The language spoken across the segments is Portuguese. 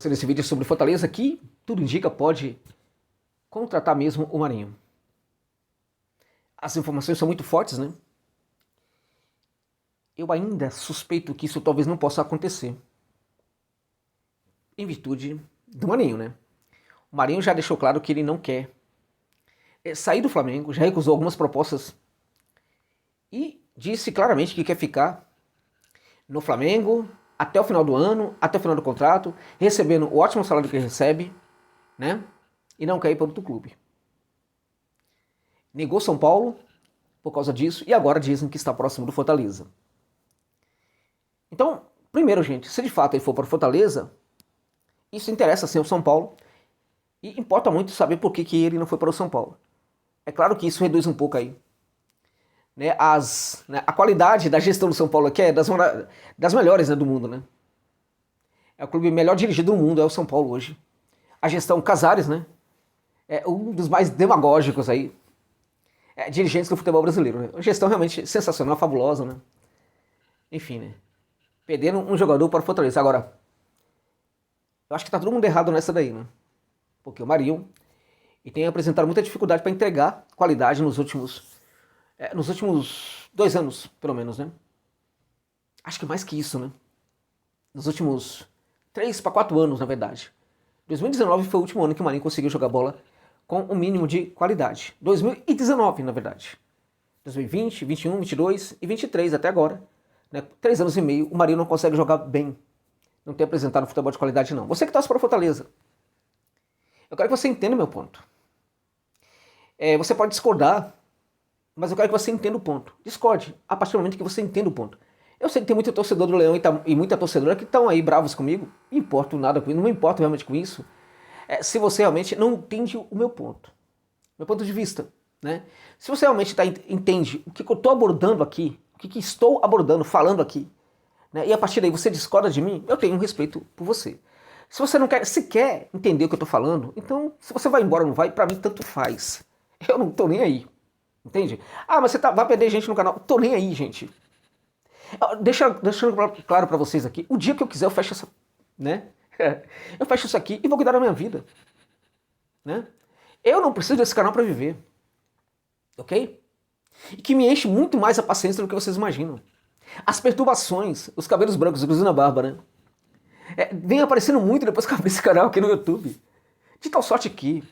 Nesse vídeo sobre Fortaleza, que tudo indica pode contratar mesmo o Marinho. As informações são muito fortes, né? Eu ainda suspeito que isso talvez não possa acontecer. Em virtude do Marinho, né? O Marinho já deixou claro que ele não quer sair do Flamengo, já recusou algumas propostas e disse claramente que quer ficar no Flamengo até o final do ano, até o final do contrato, recebendo o ótimo salário que ele recebe, né? E não quer ir para outro clube. Negou São Paulo por causa disso e agora dizem que está próximo do Fortaleza. Então, primeiro, gente, se de fato ele for para o Fortaleza, isso interessa sim ao São Paulo e importa muito saber por que ele não foi para o São Paulo. É claro que isso reduz um pouco aí, né, a qualidade da gestão do São Paulo, que é das melhores, né, do mundo, né? É o clube melhor dirigido do mundo, é o São Paulo hoje. A gestão Casares, né, é um dos mais demagógicos aí, dirigentes do futebol brasileiro, né? Uma gestão realmente sensacional, fabulosa, né? Enfim, né? Perderam um jogador para o Fortaleza. Agora, eu acho que tá todo mundo errado nessa daí, né? Porque o Marinho e tem apresentado muita dificuldade para entregar qualidade nos últimos 2 anos, pelo menos, né? Acho que mais que isso, né? Nos últimos 3 para 4 anos, na verdade. 2019 foi o último ano que o Marinho conseguiu jogar bola com um mínimo de qualidade. 2019, na verdade. 2020, 21, 22 e 23 até agora. Né? 3 anos e meio, o Marinho não consegue jogar bem. Não tem apresentado futebol de qualidade, não. Você que torce para o Fortaleza, eu quero que você entenda o meu ponto. Você pode discordar, mas eu quero que você entenda o ponto. Discorde, a partir do momento que você entenda o ponto. Eu sei que tem muito torcedor do Leão e muita torcedora que estão aí bravos comigo. Não importo nada com isso, não me importo realmente com isso. Se você realmente não entende o meu ponto de vista, né? Se você realmente entende o que eu estou abordando aqui, o que estou abordando, falando aqui, né? E a partir daí você discorda de mim, eu tenho um respeito por você. Se você não quer sequer entender o que eu estou falando, então se você vai embora ou não vai, para mim tanto faz. Eu não estou nem aí, entende? Ah, mas vai perder gente no canal. Tô nem aí, gente. Deixando claro para vocês aqui, o dia que eu quiser eu fecho essa, né? Eu fecho isso aqui e vou cuidar da minha vida, né? Eu não preciso desse canal para viver, ok? E que me enche muito mais a paciência do que vocês imaginam. As perturbações, os cabelos brancos, inclusive na barba, né? Vem aparecendo muito depois que eu abri esse canal aqui no YouTube. De tal sorte que,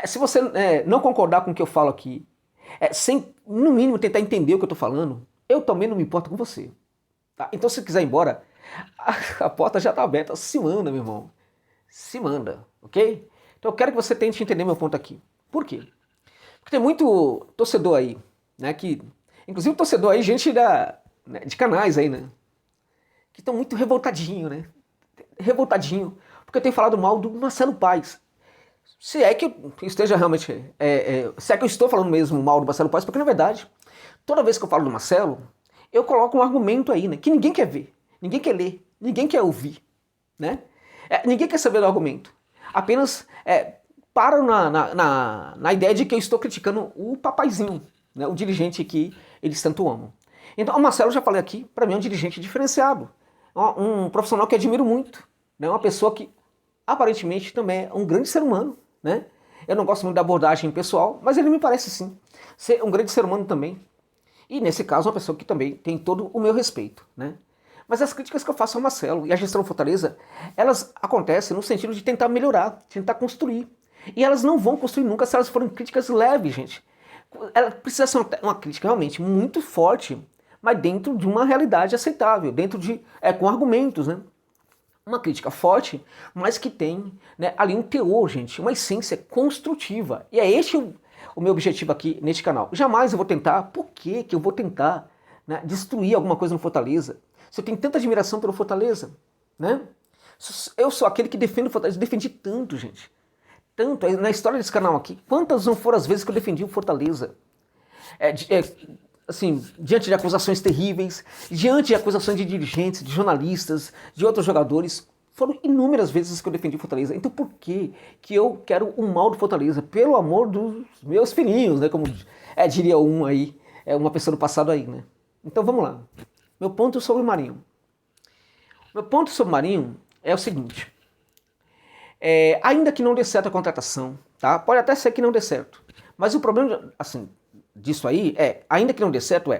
se você não concordar com o que eu falo aqui, sem, no mínimo, tentar entender o que eu tô falando, eu também não me importo com você. Tá? Então, se quiser ir embora, a porta já tá aberta. Se manda, meu irmão. Se manda, ok? Então, eu quero que você tente entender meu ponto aqui. Por quê? Porque tem muito torcedor aí, né? Inclusive torcedor aí, gente de canais aí, né? Que estão muito revoltadinho, né? Revoltadinho, porque eu tenho falado mal do Marcelo Paes. Se é que eu esteja realmente. Se é que eu estou falando mesmo mal do Marcelo Paes, porque na verdade, toda vez que eu falo do Marcelo, eu coloco um argumento aí, né? Que ninguém quer ver, ninguém quer ler, ninguém quer ouvir, né? Ninguém quer saber do argumento. Apenas param na ideia de que eu estou criticando o papaizinho, né? O dirigente que eles tanto amam. Então, o Marcelo, já falei aqui, para mim é um dirigente diferenciado. Um profissional que admiro muito. Né? Uma pessoa que aparentemente também é um grande ser humano. Né? Eu não gosto muito da abordagem pessoal, mas ele me parece sim ser um grande ser humano também. E nesse caso, uma pessoa que também tem todo o meu respeito. Né? Mas as críticas que eu faço ao Marcelo e à gestão do Fortaleza, elas acontecem no sentido de tentar melhorar, de tentar construir. E elas não vão construir nunca se elas forem críticas leves, gente. Ela precisa ser uma crítica realmente muito forte, mas dentro de uma realidade aceitável, dentro de com argumentos, né? Uma crítica forte, mas que tem, né, ali um teor, gente, uma essência construtiva. E é este o meu objetivo aqui neste canal. Jamais eu vou tentar, por que eu vou tentar, né, destruir alguma coisa no Fortaleza? Se eu tenho tanta admiração pelo Fortaleza, né? Eu sou aquele que defende o Fortaleza, defendi tanto, gente. Tanto, na história desse canal aqui, quantas não foram as vezes que eu defendi o Fortaleza? Assim, diante de acusações terríveis, diante de acusações de dirigentes, de jornalistas, de outros jogadores, foram inúmeras vezes que eu defendi o Fortaleza. Então por que eu quero o mal do Fortaleza? Pelo amor dos meus filhinhos, né? Como diria um aí, uma pessoa do passado aí, né? Então vamos lá. Meu ponto sobre o Marinho. Meu ponto sobre o Marinho é o seguinte. Ainda que não dê certo a contratação, tá? Pode até ser que não dê certo. Mas o problema, assim, disso aí ainda que não dê certo,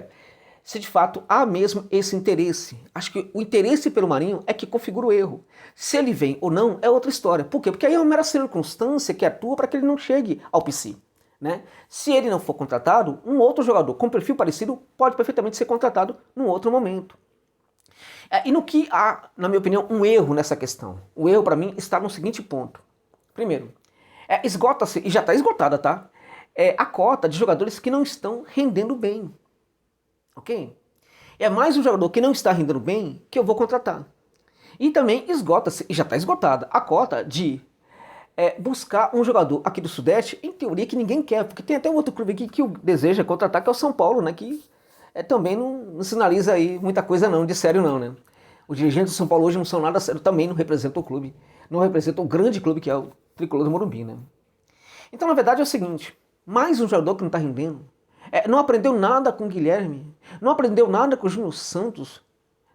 se de fato há mesmo esse interesse. Acho que o interesse pelo Marinho é que configura o erro. Se ele vem ou não é outra história. Por quê? Porque aí é uma mera circunstância que atua para que ele não chegue ao PC. Né? Se ele não for contratado, um outro jogador com perfil parecido pode perfeitamente ser contratado num outro momento. E no que há, na minha opinião, um erro nessa questão. O erro para mim está no seguinte ponto. Primeiro, esgota-se, e já está esgotada, tá? A cota de jogadores que não estão rendendo bem. Ok? É mais um jogador que não está rendendo bem que eu vou contratar. E também esgota-se, e já está esgotada, a cota de buscar um jogador aqui do Sudeste, em teoria, que ninguém quer, porque tem até um outro clube aqui que deseja contratar, que é o São Paulo, né? Que também não sinaliza aí muita coisa não, de sério não, né? Os dirigentes do São Paulo hoje não são nada sério, também não representam o clube, não representam o grande clube que é o Tricolor do Morumbi, né? Então, na verdade, é o seguinte, mais um jogador que não está rendendo, não aprendeu nada com o Guilherme, não aprendeu nada com o Júnior Santos,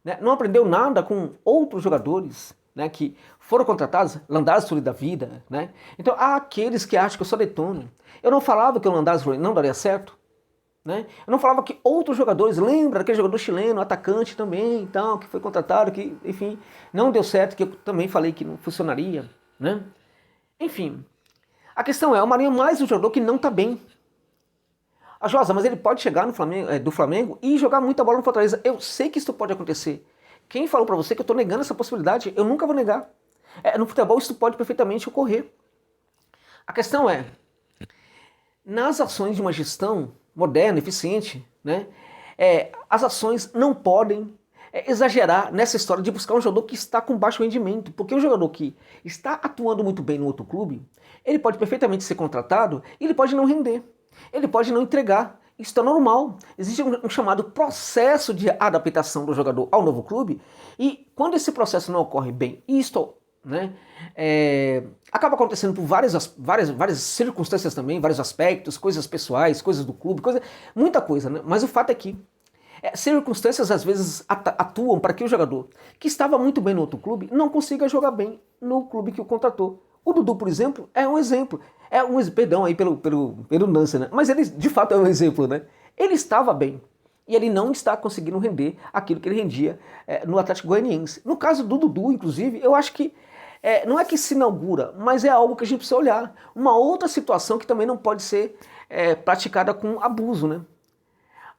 né? Não aprendeu nada com outros jogadores, né, que foram contratados, Landázuri da vida, né? Então há aqueles que acham que eu só detono. Eu não falava que o Landázuri não daria certo, né? Eu não falava que outros jogadores, lembra daquele jogador chileno, atacante também, então, que foi contratado, que, enfim, não deu certo, que eu também falei que não funcionaria, né? Enfim, a questão o Marinho é mais um jogador que não está bem. A Josa, mas ele pode chegar no Flamengo, do Flamengo e jogar muita bola no Fortaleza. Eu sei que isso pode acontecer. Quem falou pra você que eu tô negando essa possibilidade? Eu nunca vou negar. No futebol isso pode perfeitamente ocorrer. A questão nas ações de uma gestão moderna, eficiente, né, as ações não podem exagerar nessa história de buscar um jogador que está com baixo rendimento, porque um jogador que está atuando muito bem no outro clube, ele pode perfeitamente ser contratado e ele pode não render, ele pode não entregar. Isso é normal. Existe um chamado processo de adaptação do jogador ao novo clube, e quando esse processo não ocorre bem, isto, né, acaba acontecendo por várias circunstâncias também, vários aspectos, coisas pessoais, coisas do clube, muita coisa, né? Mas o fato é que circunstâncias às vezes atuam para que o jogador que estava muito bem no outro clube não consiga jogar bem no clube que o contratou. O Dudu, por exemplo, é um exemplo. Perdão aí pelo Nancy, né? Mas ele de fato é um exemplo, né? Ele estava bem e ele não está conseguindo render aquilo que ele rendia no Atlético Goianiense. No caso do Dudu, inclusive, eu acho que não é que se inaugura, mas é algo que a gente precisa olhar. Uma outra situação que também não pode ser praticada com abuso, né?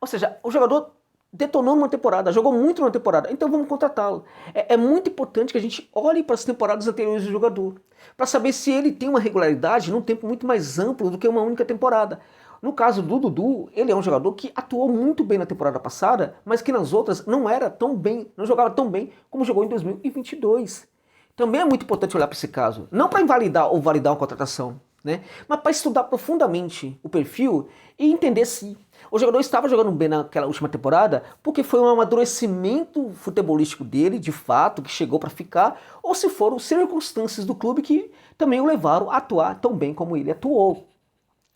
Ou seja, o jogador detonou numa temporada, jogou muito numa temporada, então vamos contratá-lo. É muito importante que a gente olhe para as temporadas anteriores do jogador, para saber se ele tem uma regularidade num tempo muito mais amplo do que uma única temporada. No caso do Dudu, ele é um jogador que atuou muito bem na temporada passada, mas que nas outras não era tão bem, não jogava tão bem como jogou em 2022. Também é muito importante olhar para esse caso, não para invalidar ou validar uma contratação, né? Mas para estudar profundamente o perfil e entender se o jogador estava jogando bem naquela última temporada porque foi um amadurecimento futebolístico dele, de fato, que chegou para ficar, ou se foram circunstâncias do clube que também o levaram a atuar tão bem como ele atuou,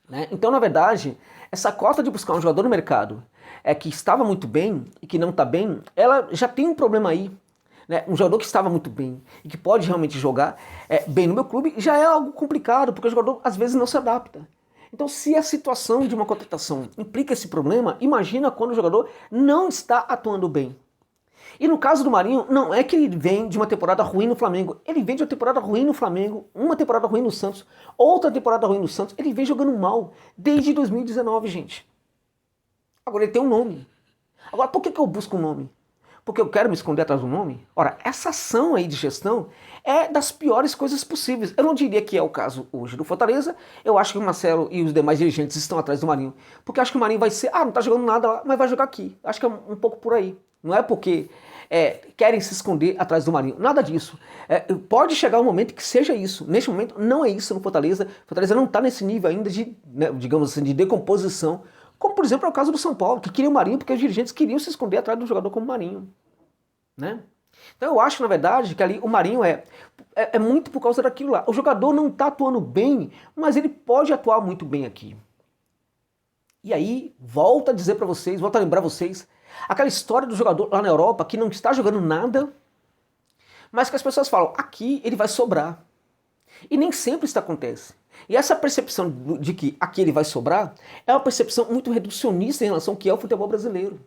né? Então, na verdade, essa cota de buscar um jogador no mercado que estava muito bem e que não está bem, ela já tem um problema aí. Né, um jogador que estava muito bem e que pode realmente jogar bem no meu clube já é algo complicado, porque o jogador às vezes não se adapta. Então, se a situação de uma contratação implica esse problema, imagina quando o jogador não está atuando bem. E no caso do Marinho, não é que ele vem de uma temporada ruim no Flamengo, ele vem de uma temporada ruim no Flamengo, uma temporada ruim no Santos, outra temporada ruim no Santos, ele vem jogando mal desde 2019, gente. Agora ele tem um nome. Agora, por que eu busco um nome? Porque eu quero me esconder atrás do nome? Ora, essa ação aí de gestão é das piores coisas possíveis. Eu não diria que é o caso hoje do Fortaleza. Eu acho que o Marcelo e os demais dirigentes estão atrás do Marinho. Porque eu acho que o Marinho vai ser, não tá jogando nada lá, mas vai jogar aqui. Acho que é um pouco por aí. Não é porque querem se esconder atrás do Marinho. Nada disso. Pode chegar um momento que seja isso. Neste momento não é isso no Fortaleza. Fortaleza não está nesse nível ainda de, né, digamos assim, de decomposição. Como, por exemplo, é o caso do São Paulo, que queria o Marinho porque os dirigentes queriam se esconder atrás do jogador como Marinho. Né? Então eu acho, na verdade, que ali o Marinho é muito por causa daquilo lá. O jogador não está atuando bem, mas ele pode atuar muito bem aqui. E aí, volto a dizer para vocês, volto a lembrar vocês, aquela história do jogador lá na Europa que não está jogando nada, mas que as pessoas falam, aqui ele vai sobrar. E nem sempre isso acontece. E essa percepção de que aquele vai sobrar é uma percepção muito reducionista em relação ao que é o futebol brasileiro.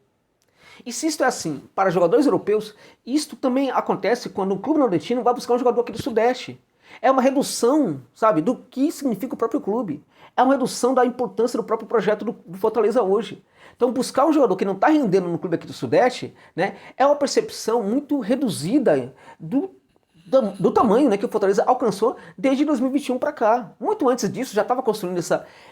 E se isto é assim para jogadores europeus, isto também acontece quando um clube nordestino vai buscar um jogador aqui do Sudeste. É uma redução, sabe, do que significa o próprio clube. É uma redução da importância do próprio projeto do Fortaleza hoje. Então buscar um jogador que não está rendendo no clube aqui do Sudeste, né, é uma percepção muito reduzida do tamanho, né, que o Fortaleza alcançou desde 2021 para cá. Muito antes disso já estava construindo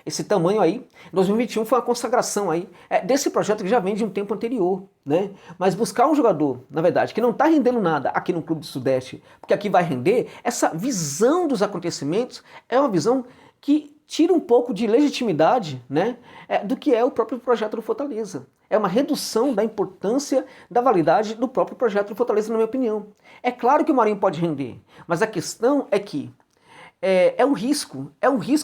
esse tamanho aí. 2021 foi uma consagração aí desse projeto que já vem de um tempo anterior, né? Mas buscar um jogador, na verdade, que não está rendendo nada aqui no Clube do Sudeste, porque aqui vai render, essa visão dos acontecimentos é uma visão que tira um pouco de legitimidade, né, do que é o próprio projeto do Fortaleza. É uma redução da importância, da validade do próprio projeto do Fortaleza, na minha opinião. É claro que o Marinho pode render, mas a questão é que é um risco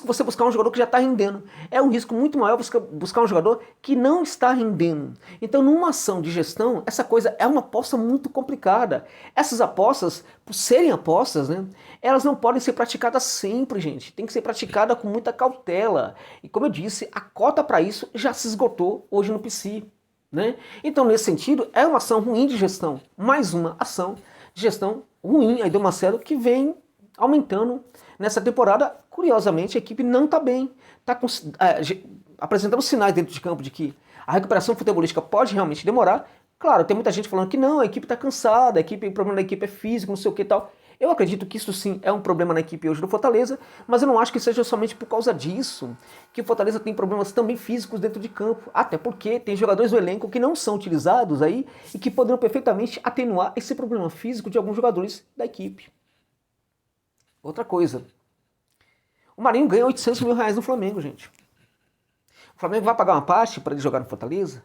você buscar um jogador que já está rendendo. É um risco muito maior você buscar um jogador que não está rendendo. Então, numa ação de gestão, essa coisa é uma aposta muito complicada. Essas apostas, por serem apostas, né, elas não podem ser praticadas sempre, gente. Tem que ser praticada com muita cautela. E como eu disse, a cota para isso já se esgotou hoje no PC. Né? Então, nesse sentido, é uma ação ruim de gestão. Mais uma ação de gestão ruim aí do Marcelo que vem aumentando nessa temporada. Curiosamente, a equipe não está bem. Está apresentando sinais dentro de campo de que a recuperação futebolística pode realmente demorar. Claro, tem muita gente falando que não, a equipe está cansada, o problema da equipe é físico, não sei o que e tal. Eu acredito que isso sim é um problema na equipe hoje do Fortaleza, mas eu não acho que seja somente por causa disso que o Fortaleza tem problemas também físicos dentro de campo. Até porque tem jogadores do elenco que não são utilizados aí e que poderiam perfeitamente atenuar esse problema físico de alguns jogadores da equipe. Outra coisa, o Marinho ganha 800 mil reais no Flamengo, gente. O Flamengo vai pagar uma parte para ele jogar no Fortaleza?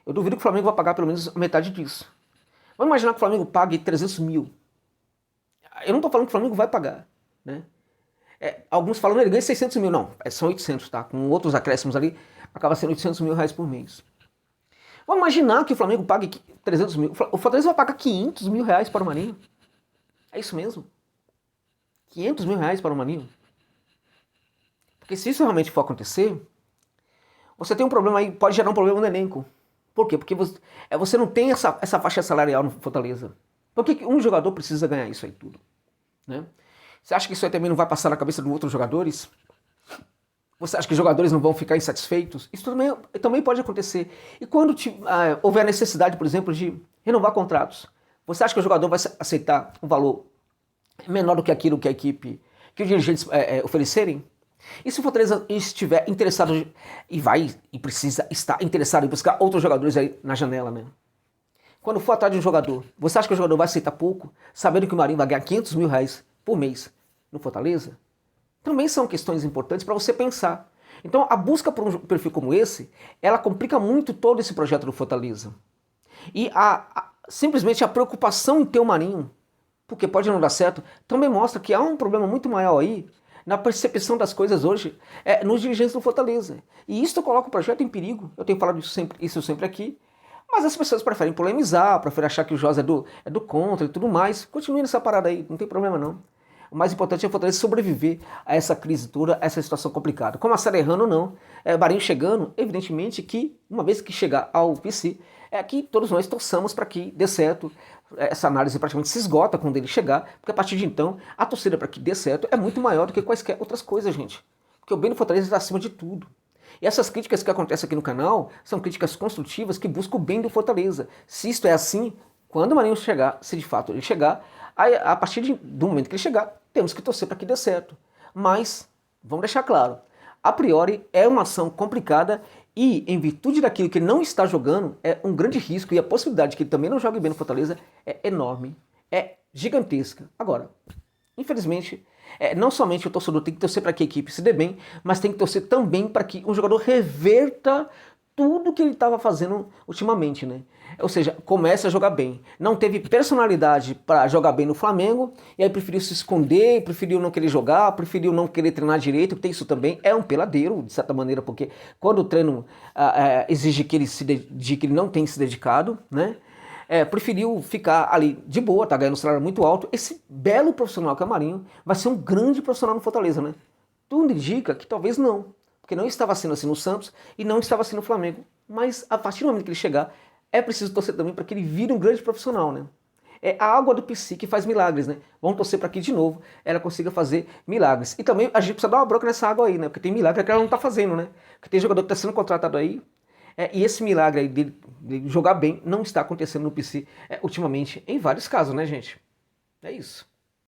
Eu duvido que o Flamengo vai pagar pelo menos metade disso. Vamos imaginar que o Flamengo pague 300 mil. Eu não estou falando que o Flamengo vai pagar, né? Alguns falam que ele ganha 600 mil. Não, são 800, tá? Com outros acréscimos ali, acaba sendo 800 mil reais por mês. Vamos imaginar que o Flamengo pague 300 mil. O Fortaleza vai pagar 500 mil reais para o Marinho. É isso mesmo? 500 mil reais para o Marinho? Porque se isso realmente for acontecer, você tem um problema aí, pode gerar um problema no elenco. Por quê? Porque você não tem essa faixa salarial no Fortaleza. Por que um jogador precisa ganhar isso aí tudo? Né? Você acha que isso aí também não vai passar na cabeça de outros jogadores? Você acha que os jogadores não vão ficar insatisfeitos? Isso também pode acontecer. E quando houver a necessidade, por exemplo, de renovar contratos, você acha que o jogador vai aceitar um valor menor do que aquilo que a equipe, que os dirigentes oferecerem? E se o Fortaleza estiver interessado e precisa estar interessado em buscar outros jogadores aí na janela, né? Quando for atrás de um jogador, você acha que o jogador vai aceitar pouco, sabendo que o Marinho vai ganhar 500 mil reais por mês no Fortaleza? Também são questões importantes para você pensar. Então, a busca por um perfil como esse, ela complica muito todo esse projeto do Fortaleza. E simplesmente a preocupação em ter o Marinho, porque pode não dar certo, também mostra que há um problema muito maior aí na percepção das coisas hoje nos dirigentes do Fortaleza. E isso coloca o projeto em perigo. Eu tenho falado isso sempre aqui. Mas as pessoas preferem polemizar, preferem achar que o Jorge é do contra e tudo mais. Continue nessa parada aí, não tem problema não. O mais importante é o Fortaleza sobreviver a essa crise toda, a essa situação complicada. Como a Série errando, não. Marinho chegando, evidentemente que, uma vez que chegar ao PC, que todos nós torçamos para que dê certo. Essa análise praticamente se esgota quando ele chegar, porque a partir de então, a torcida para que dê certo é muito maior do que quaisquer outras coisas, gente. Porque o bem do Fortaleza está acima de tudo. E essas críticas que acontecem aqui no canal são críticas construtivas que buscam o bem do Fortaleza. Se isto é assim, quando o Marinho chegar, se de fato ele chegar, a partir do momento que ele chegar, temos que torcer para que dê certo. Mas, vamos deixar claro, a priori é uma ação complicada e, em virtude daquilo que ele não está jogando, é um grande risco e a possibilidade de que ele também não jogue bem no Fortaleza é enorme, é gigantesca. Agora, infelizmente, não somente o torcedor tem que torcer para que a equipe se dê bem, mas tem que torcer também para que um jogador reverta tudo que ele estava fazendo ultimamente, né? Ou seja, comece a jogar bem. Não teve personalidade para jogar bem no Flamengo, e aí preferiu se esconder, preferiu não querer jogar, preferiu não querer treinar direito, tem isso também, é um peladeiro, de certa maneira, porque quando o treino exige que ele se dedique, ele não tem se dedicado, né? preferiu ficar ali de boa, tá ganhando um salário muito alto. Esse belo profissional que é o Marinho vai ser um grande profissional no Fortaleza, né? Tudo indica que talvez não, porque não estava sendo assim no Santos e não estava assim no Flamengo. Mas a partir do momento que ele chegar, é preciso torcer também para que ele vire um grande profissional, né? É a água do PC que faz milagres, né? Vamos torcer para que de novo ela consiga fazer milagres. E também a gente precisa dar uma bronca nessa água aí, né? Porque tem milagre que ela não tá fazendo, né? Porque tem jogador que está sendo contratado aí, e esse milagre aí de jogar bem não está acontecendo no PC ultimamente, em vários casos, né, gente? É isso.